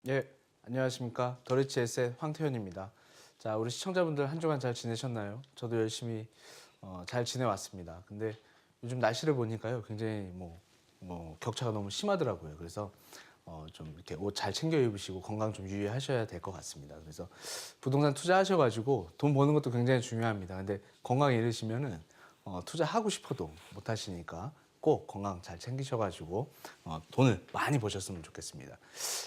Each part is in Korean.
예, 안녕하십니까. 더리치 에셋 황태현입니다. 자, 우리 시청자분들 한 주간 잘 지내셨나요? 저도 열심히 잘 지내왔습니다. 근데 요즘 날씨를 보니까요, 굉장히 격차가 너무 심하더라고요. 그래서 좀 이렇게 옷 잘 챙겨 입으시고 건강 좀 유의하셔야 될 것 같습니다. 그래서 부동산 투자하셔가지고 돈 버는 것도 굉장히 중요합니다. 근데 건강 잃으시면은 투자하고 싶어도 못 하시니까 꼭 건강 잘 챙기셔가지고 돈을 많이 버셨으면 좋겠습니다.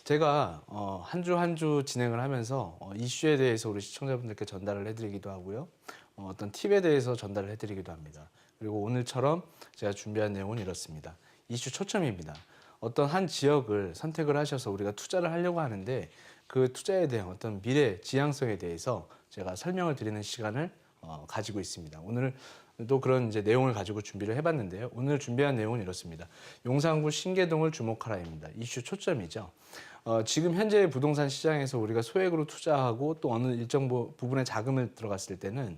제가 한 주 한 주 진행을 하면서 이슈에 대해서 우리 시청자분들께 전달을 해드리기도 하고요. 어떤 팁에 대해서 전달을 해드리기도 합니다. 그리고 오늘처럼 제가 준비한 내용은 이렇습니다. 이슈 초점입니다. 어떤 한 지역을 선택을 하셔서 우리가 투자를 하려고 하는데 그 투자에 대한 어떤 미래 지향성에 대해서 제가 설명을 드리는 시간을 가지고 있습니다. 오늘도 그런 이제 내용을 가지고 준비를 해봤는데요. 오늘 준비한 내용은 이렇습니다. 용산구 신계동을 주목하라입니다. 이슈 초점이죠. 지금 현재 부동산 시장에서 우리가 소액으로 투자하고 또 어느 일정 부분의 자금을 들어갔을 때는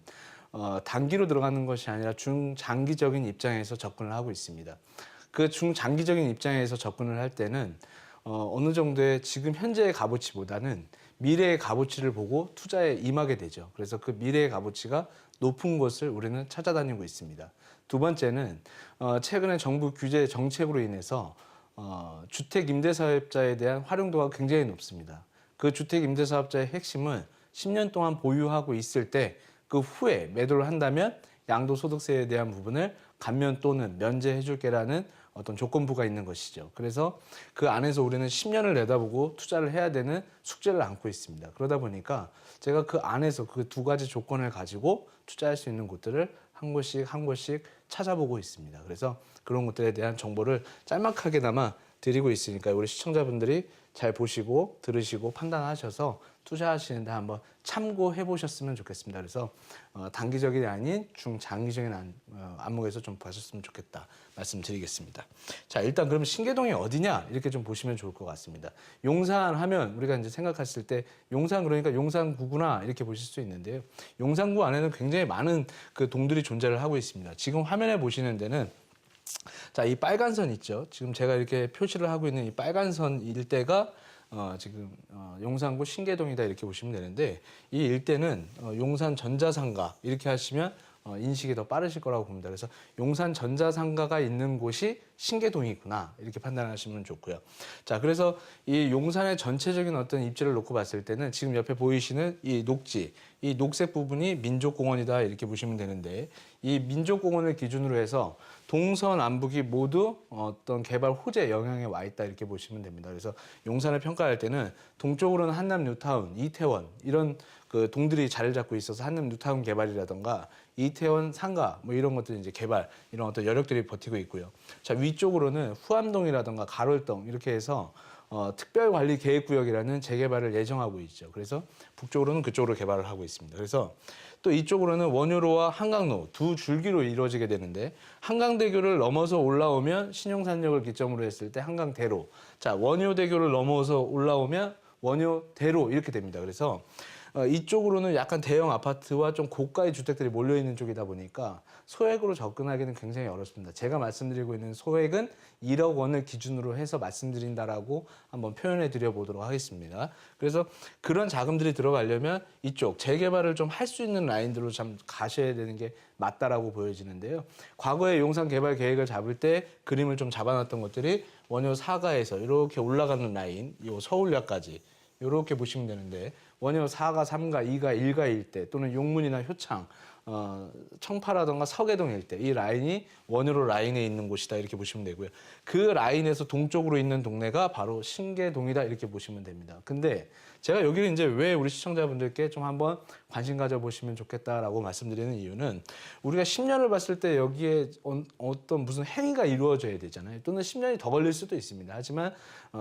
단기로 들어가는 것이 아니라 중장기적인 입장에서 접근을 하고 있습니다. 그 중장기적인 입장에서 접근을 할 때는 어느 정도의 지금 현재의 값어치보다는 미래의 값어치를 보고 투자에 임하게 되죠. 그래서 그 미래의 값어치가 높은 곳을 우리는 찾아다니고 있습니다. 두 번째는 최근에 정부 규제 정책으로 인해서 주택 임대사업자에 대한 활용도가 굉장히 높습니다. 그 주택 임대사업자의 핵심은 10년 동안 보유하고 있을 때 그 후에 매도를 한다면 양도소득세에 대한 부분을 감면 또는 면제해 줄게라는 어떤 조건부가 있는 것이죠. 그래서 그 안에서 우리는 10년을 내다보고 투자를 해야 되는 숙제를 안고 있습니다. 그러다 보니까 제가 그 안에서 그 두 가지 조건을 가지고 투자할 수 있는 곳들을 한 곳씩 한 곳씩 찾아보고 있습니다. 그래서 그런 것들에 대한 정보를 짤막하게나마 드리고 있으니까 우리 시청자분들이 잘 보시고 들으시고 판단하셔서 투자하시는데 한번 참고해 보셨으면 좋겠습니다. 그래서 단기적이 아닌 중장기적인 안목에서 좀 보셨으면 좋겠다 말씀드리겠습니다. 자, 일단 그럼 신계동이 어디냐 이렇게 좀 보시면 좋을 것 같습니다. 용산 하면 우리가 이제 생각했을 때 용산 그러니까 용산구구나 이렇게 보실 수 있는데요. 용산구 안에는 굉장히 많은 그 동들이 존재를 하고 있습니다. 지금 화면에 보시는 데는 자, 이 빨간 선 있죠. 지금 제가 이렇게 표시를 하고 있는 이 빨간 선 일대가 지금 용산구 신계동이다 이렇게 보시면 되는데 이 일대는 용산 전자상가 이렇게 하시면 인식이 더 빠르실 거라고 봅니다. 그래서 용산 전자상가가 있는 곳이 신계동이구나 이렇게 판단하시면 좋고요. 자, 그래서 이 용산의 전체적인 어떤 입지를 놓고 봤을 때는 지금 옆에 보이시는 이 녹지, 이 녹색 부분이 민족공원이다 이렇게 보시면 되는데 이 민족공원을 기준으로 해서 동서남북이 모두 어떤 개발 호재 영향에 와 있다 이렇게 보시면 됩니다. 그래서 용산을 평가할 때는 동쪽으로는 한남 뉴타운, 이태원 이런 그 동들이 자리를 잡고 있어서 한남 뉴타운 개발이라던가 이태원 상가 뭐 이런 것들이 이제 개발 이런 어떤 여력들이 버티고 있고요. 자, 위쪽으로는 후암동이라던가 가롤동 이렇게 해서 특별관리계획구역이라는 재개발을 예정하고 있죠. 그래서 북쪽으로는 그쪽으로 개발을 하고 있습니다. 그래서 또 이쪽으로는 원효로와 한강로 두 줄기로 이루어지게 되는데 한강대교를 넘어서 올라오면 신용산역을 기점으로 했을 때 한강대로, 자, 원효대교를 넘어서 올라오면 원효대로 이렇게 됩니다. 그래서 이쪽으로는 약간 대형 아파트와 좀 고가의 주택들이 몰려있는 쪽이다 보니까 소액으로 접근하기는 굉장히 어렵습니다. 제가 말씀드리고 있는 소액은 1억 원을 기준으로 해서 말씀드린다라고 한번 표현해 드려 보도록 하겠습니다. 그래서 그런 자금들이 들어가려면 이쪽 재개발을 좀 할 수 있는 라인들로 좀 가셔야 되는 게 맞다라고 보여지는데요. 과거에 용산 개발 계획을 잡을 때 그림을 좀 잡아놨던 것들이 원효 4가에서 이렇게 올라가는 라인, 요 서울역까지 이렇게 보시면 되는데 원효 4가, 3가, 2가, 1가 일대 또는 용문이나 효창, 청파라던가 서계동 일대 이 라인이 원효로 라인에 있는 곳이다 이렇게 보시면 되고요. 그 라인에서 동쪽으로 있는 동네가 바로 신계동이다 이렇게 보시면 됩니다. 근데 제가 여기를 이제 왜 우리 시청자분들께 좀 한번 관심 가져보시면 좋겠다라고 말씀드리는 이유는 우리가 10년을 봤을 때 여기에 어떤 무슨 행위가 이루어져야 되잖아요. 또는 10년이 더 걸릴 수도 있습니다. 하지만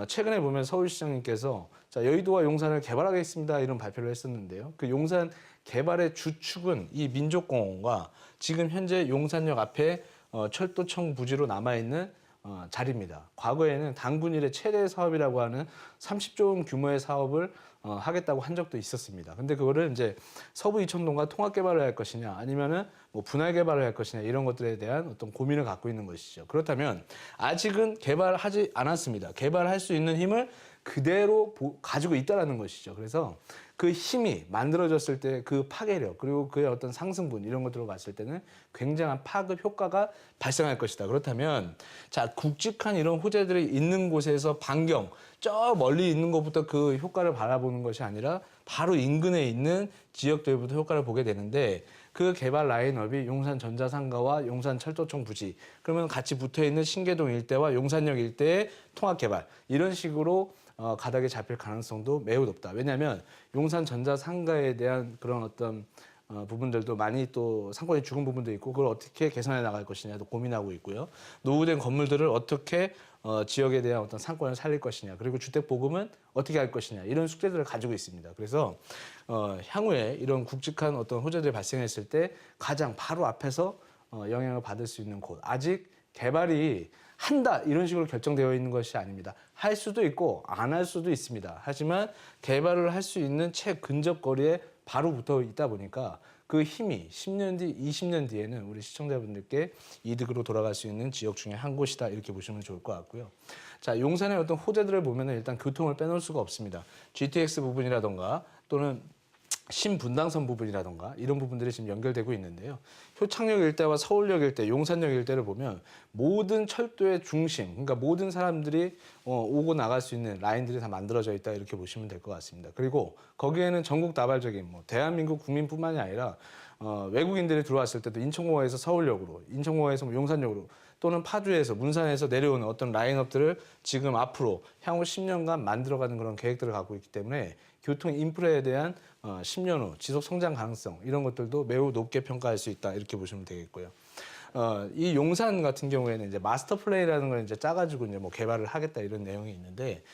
최근에 보면 서울시장님께서 자, 여의도와 용산을 개발하겠습니다 이런 발표를 했었는데요. 그 용산 개발의 주축은 이 민족공원과 지금 현재 용산역 앞에 철도청 부지로 남아있는 자리입니다. 과거에는 단군 일의 최대 사업이라고 하는 30조 원 규모의 사업을 하겠다고 한 적도 있었습니다. 근데 그거를 이제 서부 이촌동과 통합 개발을 할 것이냐 아니면은 뭐 분할 개발을 할 것이냐 이런 것들에 대한 어떤 고민을 갖고 있는 것이죠. 그렇다면 아직은 개발하지 않았습니다. 개발할 수 있는 힘을 그대로 가지고 있다라는 것이죠. 그래서 그 힘이 만들어졌을 때 그 파괴력 그리고 그의 어떤 상승분 이런 것들을 봤을 때는 굉장한 파급 효과가 발생할 것이다. 그렇다면 자 굵직한 이런 호재들이 있는 곳에서 반경 저 멀리 있는 것부터 그 효과를 바라보는 것이 아니라 바로 인근에 있는 지역들부터 효과를 보게 되는데 그 개발 라인업이 용산전자상가와 용산철도청 부지 그러면 같이 붙어있는 신계동 일대와 용산역 일대의 통합개발 이런 식으로 가닥에 잡힐 가능성도 매우 높다. 왜냐하면 용산전자상가에 대한 그런 어떤 부분들도 많이 또 상권이 죽은 부분도 있고 그걸 어떻게 개선해 나갈 것이냐도 고민하고 있고요. 노후된 건물들을 어떻게 지역에 대한 어떤 상권을 살릴 것이냐 그리고 주택 보급은 어떻게 할 것이냐 이런 숙제들을 가지고 있습니다. 그래서 향후에 이런 굵직한 어떤 호재들이 발생했을 때 가장 바로 앞에서 영향을 받을 수 있는 곳 아직 개발이 한다 이런 식으로 결정되어 있는 것이 아닙니다. 할 수도 있고 안 할 수도 있습니다. 하지만 개발을 할 수 있는 최근접 거리에 바로 붙어 있다 보니까 그 힘이 10년 뒤, 20년 뒤에는 우리 시청자분들께 이득으로 돌아갈 수 있는 지역 중에 한 곳이다 이렇게 보시면 좋을 것 같고요. 자, 용산의 어떤 호재들을 보면은 일단 교통을 빼놓을 수가 없습니다. GTX 부분이라던가 또는 신분당선 부분이라던가 이런 부분들이 지금 연결되고 있는데요. 효창역 일대와 서울역 일대, 용산역 일대를 보면 모든 철도의 중심, 그러니까 모든 사람들이 오고 나갈 수 있는 라인들이 다 만들어져 있다 이렇게 보시면 될 것 같습니다. 그리고 거기에는 전국 다발적인 대한민국 국민뿐만이 아니라 외국인들이 들어왔을 때도 인천공항에서 서울역으로, 인천공항에서 용산역으로 또는 파주에서 문산에서 내려오는 어떤 라인업들을 지금 앞으로 향후 10년간 만들어가는 그런 계획들을 갖고 있기 때문에 교통 인프라에 대한 10년 후 지속 성장 가능성 이런 것들도 매우 높게 평가할 수 있다 이렇게 보시면 되겠고요. 이 용산 같은 경우에는 이제 마스터 플랜이라는 걸 이제 짜가지고 이제 뭐 개발을 하겠다 이런 내용이 있는데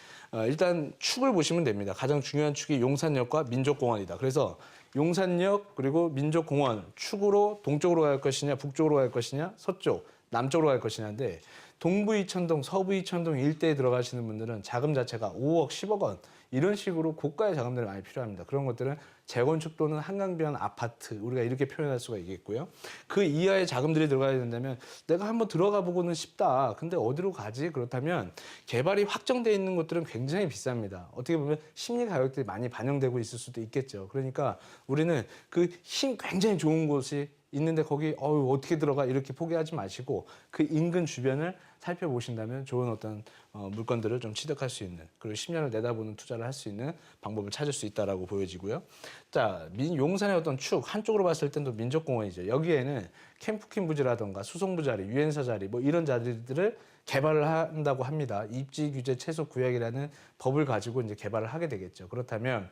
일단 축을 보시면 됩니다. 가장 중요한 축이 용산역과 민족공원이다. 그래서 용산역 그리고 민족공원 축으로 동쪽으로 갈 것이냐 북쪽으로 갈 것이냐 서쪽 남쪽으로 갈 것이냐인데 동부 이천동 서부 이천동 일대에 들어가시는 분들은 자금 자체가 5억 10억 원 이런 식으로 고가의 자금들이 많이 필요합니다. 그런 것들은 재건축 또는 한강변 아파트 우리가 이렇게 표현할 수가 있겠고요. 그 이하의 자금들이 들어가야 된다면 내가 한번 들어가 보고는 싶다. 근데 어디로 가지? 그렇다면 개발이 확정돼 있는 것들은 굉장히 비쌉니다. 어떻게 보면 심리 가격들이 많이 반영되고 있을 수도 있겠죠. 그러니까 우리는 그 힘 굉장히 좋은 곳이 있는데 거기 어떻게 들어가 이렇게 포기하지 마시고 그 인근 주변을 살펴보신다면 좋은 어떤 물건들을 좀 취득할 수 있는 그리고 10년을 내다보는 투자를 할 수 있는 방법을 찾을 수 있다라고 보여지고요. 자, 용산의 어떤 축 한쪽으로 봤을 땐 또 민족공원이죠. 여기에는 캠프킨 부지라던가 수송부 자리, 유엔사 자리 뭐 이런 자리들을 개발을 한다고 합니다. 입지 규제 최소 구역이라는 법을 가지고 이제 개발을 하게 되겠죠. 그렇다면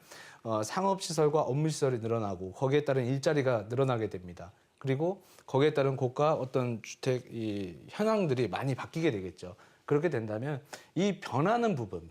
상업시설과 업무시설이 늘어나고 거기에 따른 일자리가 늘어나게 됩니다. 그리고 거기에 따른 고가 어떤 주택 이 현황들이 많이 바뀌게 되겠죠. 그렇게 된다면 이 변하는 부분,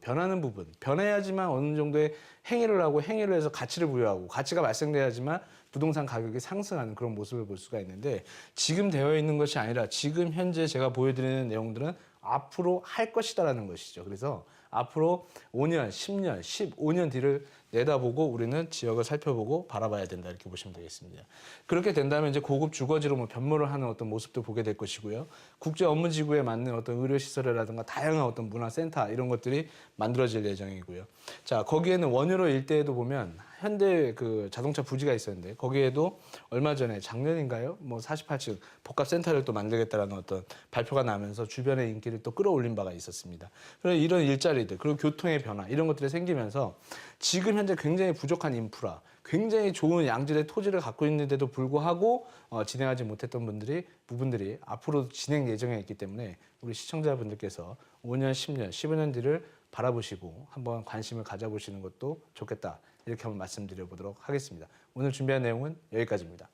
변해야지만 어느 정도의 행위를 하고 행위를 해서 가치를 부여하고 가치가 발생돼야지만 부동산 가격이 상승하는 그런 모습을 볼 수가 있는데 지금 되어 있는 것이 아니라 지금 현재 제가 보여드리는 내용들은 앞으로 할 것이다라는 것이죠. 그래서 앞으로 5년, 10년, 15년 뒤를 내다보고 우리는 지역을 살펴보고 바라봐야 된다 이렇게 보시면 되겠습니다. 그렇게 된다면 이제 고급 주거지로 뭐 변모를 하는 어떤 모습도 보게 될 것이고요. 국제 업무지구에 맞는 어떤 의료시설이라든가 다양한 어떤 문화센터 이런 것들이 만들어질 예정이고요. 자, 거기에는 원효로 일대에도 보면 현대 그 자동차 부지가 있었는데 거기에도 얼마 전에 작년인가요? 뭐 48층 복합센터를 또 만들겠다라는 어떤 발표가 나면서 주변의 인기를 또 끌어올린 바가 있었습니다. 그래서 이런 일자리들 그리고 교통의 변화 이런 것들이 생기면서 지금 현재 굉장히 부족한 인프라, 굉장히 좋은 양질의 토지를 갖고 있는데도 불구하고 진행하지 못했던 부분들이 앞으로 진행 예정에 있기 때문에 우리 시청자분들께서 5년, 10년, 15년 뒤를 바라보시고 한번 관심을 가져보시는 것도 좋겠다. 이렇게 한번 말씀드려보도록 하겠습니다. 오늘 준비한 내용은 여기까지입니다.